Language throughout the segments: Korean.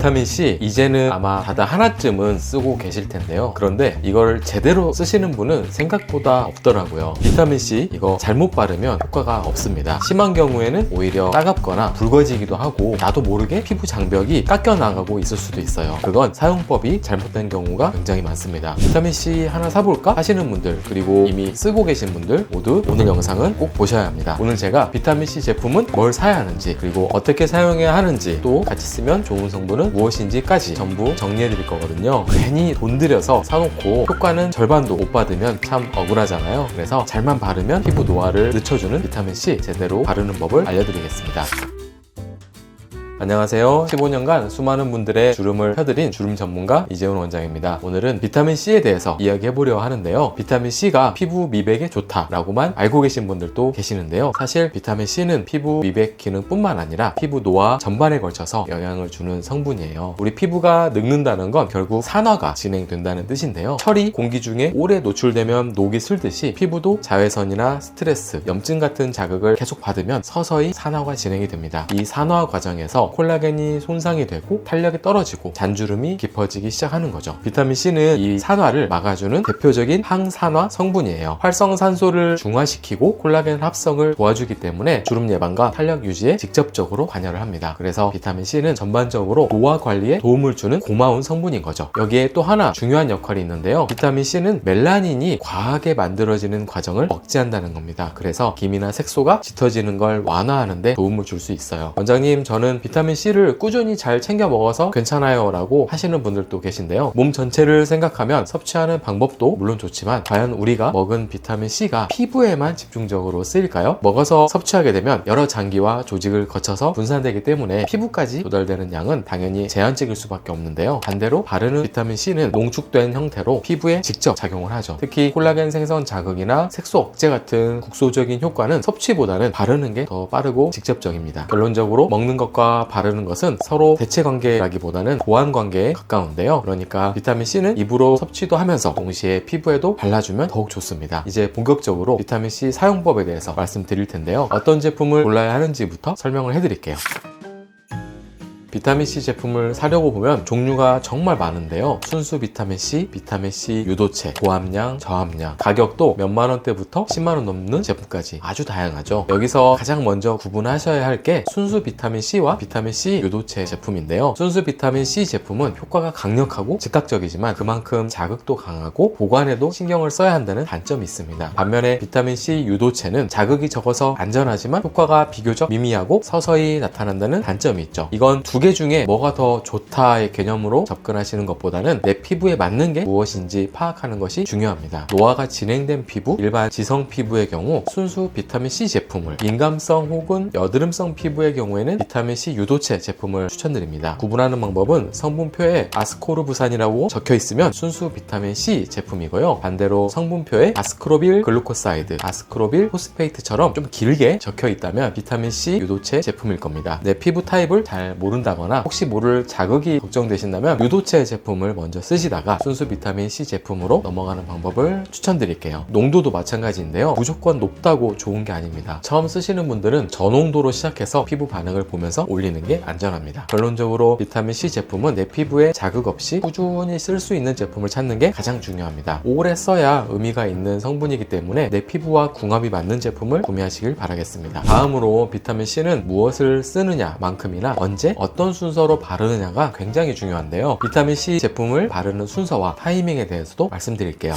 비타민C 이제는 아마 다들 하나쯤은 쓰고 계실 텐데요. 그런데 이걸 제대로 쓰시는 분은 생각보다 없더라고요. 비타민C 이거 잘못 바르면 효과가 없습니다. 심한 경우에는 오히려 따갑거나 붉어지기도 하고 나도 모르게 피부 장벽이 깎여 나가고 있을 수도 있어요. 그건 사용법이 잘못된 경우가 굉장히 많습니다. 비타민C 하나 사볼까 하시는 분들, 그리고 이미 쓰고 계신 분들 모두 오늘 영상은 꼭 보셔야 합니다. 오늘 제가 비타민C 제품은 뭘 사야 하는지, 그리고 어떻게 사용해야 하는지, 또 같이 쓰면 좋은 성분은 무엇인지까지 전부 정리해 드릴 거거든요. 괜히 돈 들여서 사놓고 효과는 절반도 못 받으면 참 억울하잖아요. 그래서 잘만 바르면 피부 노화를 늦춰주는 비타민C 제대로 바르는 법을 알려드리겠습니다. 안녕하세요. 15년간 수많은 분들의 주름을 펴드린 주름 전문가 이재훈 원장입니다. 오늘은 비타민C에 대해서 이야기해보려 하는데요. 비타민C가 피부 미백에 좋다라고만 알고 계신 분들도 계시는데요. 사실 비타민C는 피부 미백 기능뿐만 아니라 피부 노화 전반에 걸쳐서 영향을 주는 성분이에요. 우리 피부가 늙는다는 건 결국 산화가 진행된다는 뜻인데요. 철이 공기 중에 오래 노출되면 녹이 슬듯이 피부도 자외선이나 스트레스, 염증 같은 자극을 계속 받으면 서서히 산화가 진행이 됩니다. 이 산화 과정에서 콜라겐이 손상이 되고 탄력이 떨어지고 잔주름이 깊어지기 시작하는 거죠. 비타민C는 이 산화를 막아주는 대표적인 항산화 성분이에요. 활성산소를 중화시키고 콜라겐 합성을 도와주기 때문에 주름 예방과 탄력 유지에 직접적으로 관여를 합니다. 그래서 비타민C는 전반적으로 노화 관리에 도움을 주는 고마운 성분인 거죠. 여기에 또 하나 중요한 역할이 있는데요. 비타민C는 멜라닌이 과하게 만들어지는 과정을 억제한다는 겁니다. 그래서 기미나 색소가 짙어지는 걸 완화하는 데 도움을 줄 수 있어요. 원장님, 저는 비타민C를 꾸준히 잘 챙겨 먹어서 괜찮아요 라고 하시는 분들도 계신데요. 몸 전체를 생각하면 섭취하는 방법도 물론 좋지만 과연 우리가 먹은 비타민C가 피부에만 집중적으로 쓰일까요? 먹어서 섭취하게 되면 여러 장기와 조직을 거쳐서 분산되기 때문에 피부까지 도달되는 양은 당연히 제한적일 수밖에 없는데요. 반대로 바르는 비타민C는 농축된 형태로 피부에 직접 작용을 하죠. 특히 콜라겐 생성 자극이나 색소 억제 같은 국소적인 효과는 섭취보다는 바르는 게 더 빠르고 직접적입니다. 결론적으로 먹는 것과 바르는 것은 서로 대체 관계라기보다는 보완 관계에 가까운데요. 그러니까 비타민C는 입으로 섭취도 하면서 동시에 피부에도 발라주면 더욱 좋습니다. 이제 본격적으로 비타민C 사용법에 대해서 말씀드릴 텐데요. 어떤 제품을 골라야 하는지부터 설명을 해드릴게요. 비타민C 제품을 사려고 보면 종류가 정말 많은데요. 순수 비타민C, 비타민C 유도체, 고함량, 저함량, 가격도 몇만 원대부터 10만 원 넘는 제품까지 아주 다양하죠. 여기서 가장 먼저 구분하셔야 할 게 순수 비타민C와 비타민C 유도체 제품인데요. 순수 비타민C 제품은 효과가 강력하고 즉각적이지만 그만큼 자극도 강하고 보관에도 신경을 써야 한다는 단점이 있습니다. 반면에 비타민C 유도체는 자극이 적어서 안전하지만 효과가 비교적 미미하고 서서히 나타난다는 단점이 있죠. 이건 두 개 중에 뭐가 더 좋다의 개념으로 접근하시는 것보다는 내 피부에 맞는 게 무엇인지 파악하는 것이 중요합니다. 노화가 진행된 피부, 일반 지성 피부의 경우 순수 비타민C 제품을, 민감성 혹은 여드름성 피부의 경우에는 비타민C 유도체 제품을 추천드립니다. 구분하는 방법은 성분표에 아스코르부산이라고 적혀 있으면 순수 비타민C 제품이고요. 반대로 성분표에 아스크로빌 글루코사이드, 아스크로빌 포스페이트처럼 좀 길게 적혀 있다면 비타민C 유도체 제품일 겁니다. 내 피부 타입을 잘 모른다거나 혹시 모를 자극이 걱정되신다면 유도체 제품을 먼저 쓰시다가 순수 비타민C 제품으로 넘어가는 방법을 추천드릴게요. 농도도 마찬가지인데요. 무조건 높다고 좋은 게 아닙니다. 처음 쓰시는 분들은 저농도로 시작해서 피부 반응을 보면서 올리는 게 안전합니다. 결론적으로 비타민C 제품은 내 피부에 자극 없이 꾸준히 쓸 수 있는 제품을 찾는 게 가장 중요합니다. 오래 써야 의미가 있는 성분이기 때문에 내 피부와 궁합이 맞는 제품을 구매하시길 바라겠습니다. 다음으로 비타민C는 무엇을 쓰느냐 만큼이나 언제 어떤 순서로 바르느냐가 굉장히 중요한데요. 비타민C 제품을 바르는 순서와 타이밍에 대해서도 말씀드릴게요.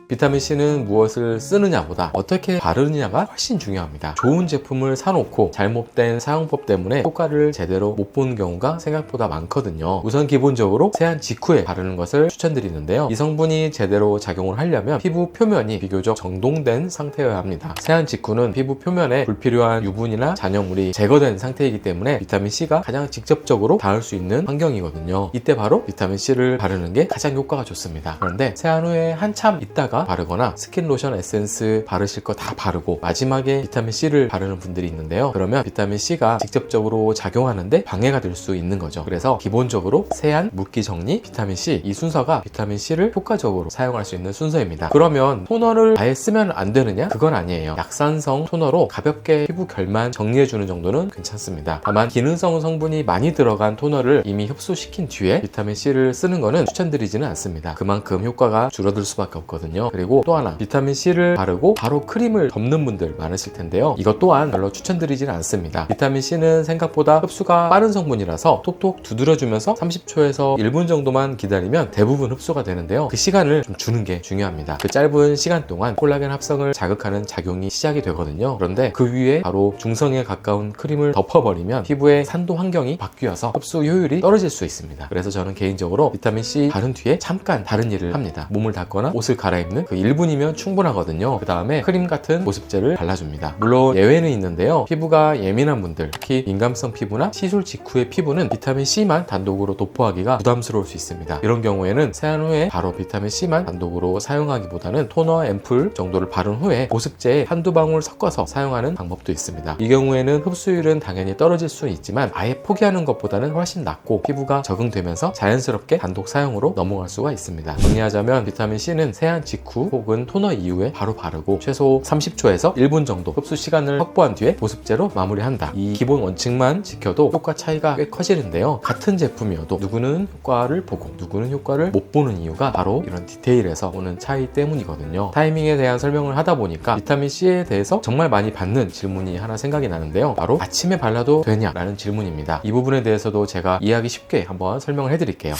비타민C는 무엇을 쓰느냐보다 어떻게 바르느냐가 훨씬 중요합니다. 좋은 제품을 사놓고 잘못된 사용법 때문에 효과를 제대로 못 본 경우가 생각보다 많거든요. 우선 기본적으로 세안 직후에 바르는 것을 추천드리는데요. 이 성분이 제대로 작용을 하려면 피부 표면이 비교적 정돈된 상태여야 합니다. 세안 직후는 피부 표면에 불필요한 유분이나 잔여물이 제거된 상태이기 때문에 비타민C가 가장 직접적으로 닿을 수 있는 환경이거든요. 이때 바로 비타민C를 바르는 게 가장 효과가 좋습니다. 그런데 세안 후에 한참 있다가 있다가 바르거나 스킨 로션 에센스 바르실 거 다 바르고 마지막에 비타민 C를 바르는 분들이 있는데요. 그러면 비타민 C가 직접적으로 작용하는데 방해가 될 수 있는 거죠. 그래서 기본적으로 세안, 물기 정리, 비타민 C 이 순서가 비타민 C를 효과적으로 사용할 수 있는 순서입니다. 그러면 토너를 아예 쓰면 안 되느냐? 그건 아니에요. 약산성 토너로 가볍게 피부 결만 정리해주는 정도는 괜찮습니다. 다만 기능성 성분이 많이 들어간 토너를 이미 흡수시킨 뒤에 비타민 C를 쓰는 거는 추천드리지는 않습니다. 그만큼 효과가 줄어들 수밖에 없거든요. 그리고 또 하나, 비타민 C를 바르고 바로 크림을 덮는 분들 많으실 텐데요. 이것 또한 별로 추천드리지는 않습니다. 비타민 C는 생각보다 흡수가 빠른 성분이라서 톡톡 두드려주면서 30초에서 1분 정도만 기다리면 대부분 흡수가 되는데요. 그 시간을 좀 주는 게 중요합니다. 그 짧은 시간 동안 콜라겐 합성을 자극하는 작용이 시작이 되거든요. 그런데 그 위에 바로 중성에 가까운 크림을 덮어버리면 피부의 산도 환경이 바뀌어서 흡수 효율이 떨어질 수 있습니다. 그래서 저는 개인적으로 비타민 C 바른 뒤에 잠깐 다른 일을 합니다. 몸을 닦거나 옷을 갈아입는 그 1분이면 충분하거든요. 그 다음에 크림 같은 보습제를 발라줍니다. 물론 예외는 있는데요. 피부가 예민한 분들, 특히 민감성 피부나 시술 직후의 피부는 비타민 C만 단독으로 도포하기가 부담스러울 수 있습니다. 이런 경우에는 세안 후에 바로 비타민 C만 단독으로 사용하기보다는 토너, 앰플 정도를 바른 후에 보습제에 한두 방울 섞어서 사용하는 방법도 있습니다. 이 경우에는 흡수율은 당연히 떨어질 수는 있지만 아예 포기하는 것보다는 훨씬 낫고 피부가 적응되면서 자연스럽게 단독 사용으로 넘어갈 수가 있습니다. 정리하자면 비타민 C는 세안 직후 혹은 토너 이후에 바로 바르고 최소 30초에서 1분 정도 흡수 시간을 확보한 뒤에 보습제로 마무리한다. 이 기본 원칙만 지켜도 효과 차이가 꽤 커지는데요. 같은 제품이어도 누구는 효과를 보고 누구는 효과를 못 보는 이유가 바로 이런 디테일에서 오는 차이 때문이거든요. 타이밍에 대한 설명을 하다 보니까 비타민 C에 대해서 정말 많이 받는 질문이 하나 생각이 나는데요. 바로 아침에 발라도 되냐라는 질문입니다. 이 부분에 대해서도 제가 이해하기 쉽게 한번 설명을 해드릴게요.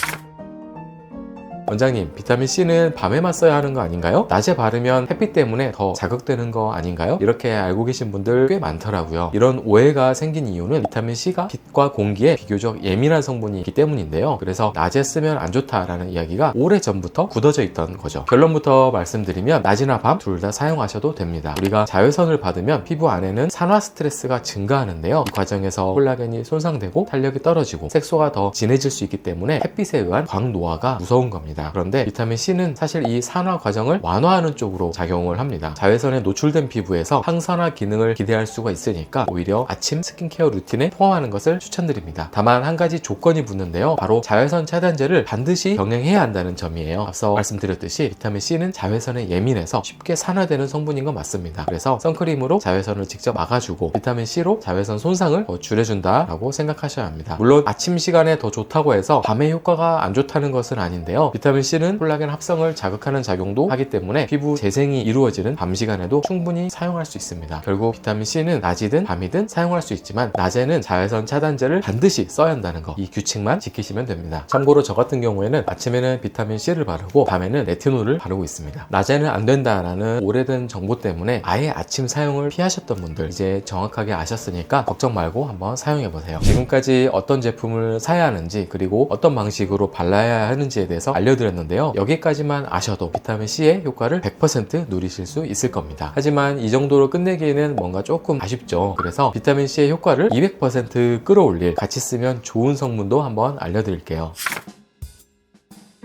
원장님, 비타민 C는 밤에만 써야 하는 거 아닌가요? 낮에 바르면 햇빛 때문에 더 자극되는 거 아닌가요? 이렇게 알고 계신 분들 꽤 많더라고요. 이런 오해가 생긴 이유는 비타민 C가 빛과 공기에 비교적 예민한 성분이기 때문인데요. 그래서 낮에 쓰면 안 좋다라는 이야기가 오래전부터 굳어져 있던 거죠. 결론부터 말씀드리면 낮이나 밤 둘 다 사용하셔도 됩니다. 우리가 자외선을 받으면 피부 안에는 산화 스트레스가 증가하는데요. 이 과정에서 콜라겐이 손상되고 탄력이 떨어지고 색소가 더 진해질 수 있기 때문에 햇빛에 의한 광노화가 무서운 겁니다. 그런데 비타민 C는 사실 이 산화 과정을 완화하는 쪽으로 작용을 합니다. 자외선에 노출된 피부에서 항산화 기능을 기대할 수가 있으니까 오히려 아침 스킨케어 루틴에 포함하는 것을 추천드립니다. 다만 한 가지 조건이 붙는데요. 바로 자외선 차단제를 반드시 병행해야 한다는 점이에요. 앞서 말씀드렸듯이 비타민 C는 자외선에 예민해서 쉽게 산화되는 성분인 건 맞습니다. 그래서 선크림으로 자외선을 직접 막아주고 비타민 C로 자외선 손상을 더 줄여준다라고 생각하셔야 합니다. 물론 아침 시간에 더 좋다고 해서 밤에 효과가 안 좋다는 것은 아닌데요. 비타민 C는 콜라겐 합성을 자극하는 작용도 하기 때문에 피부 재생이 이루어지는 밤 시간에도 충분히 사용할 수 있습니다. 결국 비타민 C는 낮이든 밤이든 사용할 수 있지만 낮에는 자외선 차단제를 반드시 써야 한다는 거, 이 규칙만 지키시면 됩니다. 참고로 저 같은 경우에는 아침에는 비타민 C를 바르고 밤에는 레티놀을 바르고 있습니다. 낮에는 안 된다라는 오래된 정보 때문에 아예 아침 사용을 피하셨던 분들 이제 정확하게 아셨으니까 걱정 말고 한번 사용해보세요. 지금까지 어떤 제품을 사야 하는지 그리고 어떤 방식으로 발라야 하는지에 대해서 알려드렸는데요. 여기까지만 아셔도 비타민 C의 효과를 100% 누리실 수 있을 겁니다. 하지만 이 정도로 끝내기에는 뭔가 조금 아쉽죠. 그래서 비타민 C의 효과를 200% 끌어올릴 같이 쓰면 좋은 성분도 한번 알려드릴게요.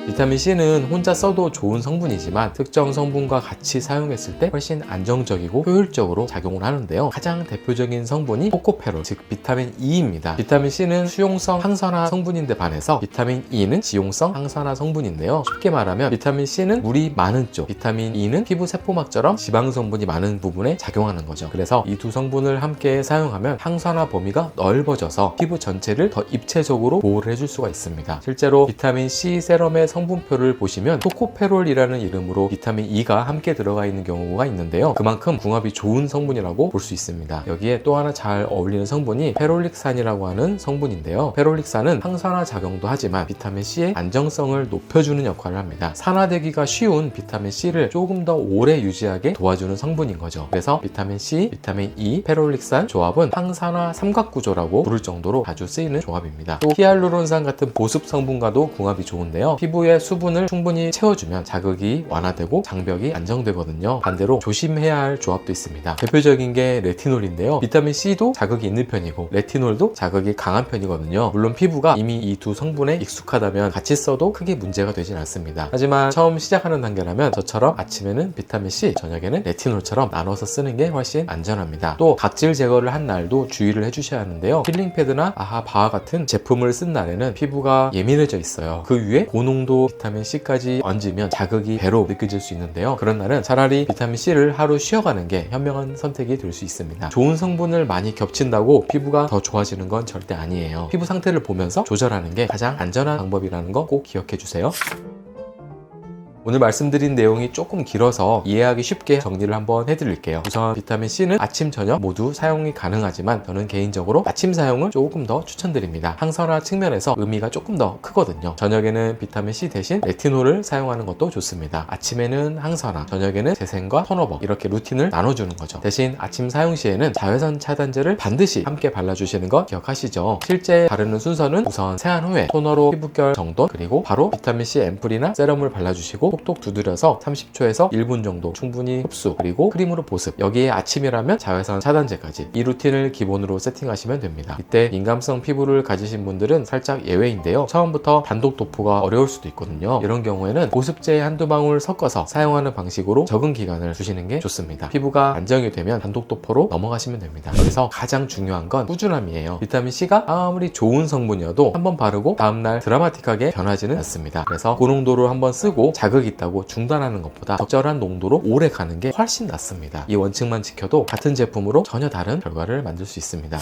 비타민 C는 혼자 써도 좋은 성분이지만 특정 성분과 같이 사용했을 때 훨씬 안정적이고 효율적으로 작용을 하는데요. 가장 대표적인 성분이 토코페롤, 즉 비타민 E입니다. 비타민 C는 수용성 항산화 성분인데 반해서 비타민 E는 지용성 항산화 성분인데요. 쉽게 말하면 비타민 C는 물이 많은 쪽, 비타민 E는 피부 세포막처럼 지방 성분이 많은 부분에 작용하는 거죠. 그래서 이 두 성분을 함께 사용하면 항산화 범위가 넓어져서 피부 전체를 더 입체적으로 보호를 해줄 수가 있습니다. 실제로 비타민 C 세럼의 성분표를 보시면 토코페롤이라는 이름으로 비타민 E가 함께 들어가 있는 경우가 있는데요. 그만큼 궁합이 좋은 성분이라고 볼 수 있습니다. 여기에 또 하나 잘 어울리는 성분이 페롤릭산이라고 하는 성분인데요. 페롤릭산은 항산화 작용도 하지만 비타민 C의 안정성을 높여주는 역할을 합니다. 산화되기가 쉬운 비타민 C를 조금 더 오래 유지하게 도와주는 성분인 거죠. 그래서 비타민 C, 비타민 E, 페롤릭산 조합은 항산화 삼각구조라고 부를 정도로 자주 쓰이는 조합입니다. 또 히알루론산 같은 보습 성분과도 궁합이 좋은데요. 피부 피부의 수분을 충분히 채워주면 자극이 완화되고 장벽이 안정되거든요. 반대로 조심해야 할 조합도 있습니다. 대표적인 게 레티놀인데요. 비타민 C도 자극이 있는 편이고 레티놀도 자극이 강한 편이거든요. 물론 피부가 이미 이 두 성분에 익숙하다면 같이 써도 크게 문제가 되진 않습니다. 하지만 처음 시작하는 단계라면 저처럼 아침에는 비타민 C, 저녁에는 레티놀처럼 나눠서 쓰는 게 훨씬 안전합니다. 또 각질 제거를 한 날도 주의를 해주셔야 하는데요. 필링 패드나 아하 바와 같은 제품을 쓴 날에는 피부가 예민해져 있어요. 그 위에 고농도 비타민 C까지 얹으면 자극이 배로 느껴질 수 있는데요. 그런 날은 차라리 비타민 C를 하루 쉬어가는 게 현명한 선택이 될 수 있습니다. 좋은 성분을 많이 겹친다고 피부가 더 좋아지는 건 절대 아니에요. 피부 상태를 보면서 조절하는 게 가장 안전한 방법이라는 거 꼭 기억해 주세요. 오늘 말씀드린 내용이 조금 길어서 이해하기 쉽게 정리를 한번 해드릴게요. 우선 비타민 C는 아침, 저녁 모두 사용이 가능하지만 저는 개인적으로 아침 사용을 조금 더 추천드립니다. 항산화 측면에서 의미가 조금 더 크거든요. 저녁에는 비타민 C 대신 레티놀을 사용하는 것도 좋습니다. 아침에는 항산화, 저녁에는 재생과 톤오버 이렇게 루틴을 나눠주는 거죠. 대신 아침 사용 시에는 자외선 차단제를 반드시 함께 발라주시는 거 기억하시죠? 실제 바르는 순서는 우선 세안 후에 토너로 피부결 정돈, 그리고 바로 비타민 C 앰플이나 세럼을 발라주시고 톡톡 두드려서 30초에서 1분 정도 충분히 흡수, 그리고 크림으로 보습, 여기에 아침이라면 자외선 차단제까지 이 루틴을 기본으로 세팅하시면 됩니다. 이때 민감성 피부를 가지신 분들은 살짝 예외인데요. 처음부터 단독 도포가 어려울 수도 있거든요. 이런 경우에는 보습제 한두 방울 섞어서 사용하는 방식으로 적은 기간을 두시는 게 좋습니다. 피부가 안정이 되면 단독 도포로 넘어가시면 됩니다. 여기서 가장 중요한 건 꾸준함이에요. 비타민 C가 아무리 좋은 성분이어도 한번 바르고 다음날 드라마틱하게 변하지는 않습니다. 그래서 고농도로 한번 쓰고 자극이 있다고 중단하는 것보다 적절한 농도로 오래 가는 게 훨씬 낫습니다. 이 원칙만 지켜도 같은 제품으로 전혀 다른 결과를 만들 수 있습니다.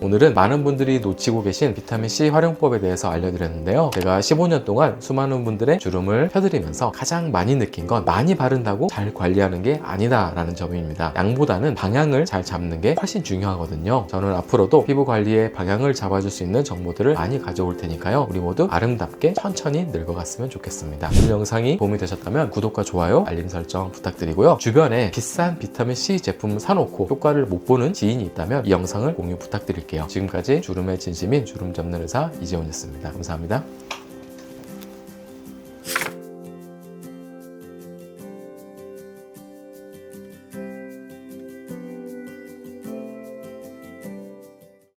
오늘은 많은 분들이 놓치고 계신 비타민C 활용법에 대해서 알려드렸는데요. 제가 15년 동안 수많은 분들의 주름을 펴드리면서 가장 많이 느낀 건 많이 바른다고 잘 관리하는 게 아니다 라는 점입니다. 양보다는 방향을 잘 잡는 게 훨씬 중요하거든요. 저는 앞으로도 피부 관리에 방향을 잡아줄 수 있는 정보들을 많이 가져올 테니까요. 우리 모두 아름답게 천천히 늙어갔으면 좋겠습니다. 오늘 영상이 도움이 되셨다면 구독과 좋아요, 알림 설정 부탁드리고요. 주변에 비싼 비타민C 제품 사놓고 효과를 못 보는 지인이 있다면 이 영상을 공유 부탁드릴게요. 지금까지 주름의 진심인 주름 잡는 의사 이재훈이었습니다. 감사합니다.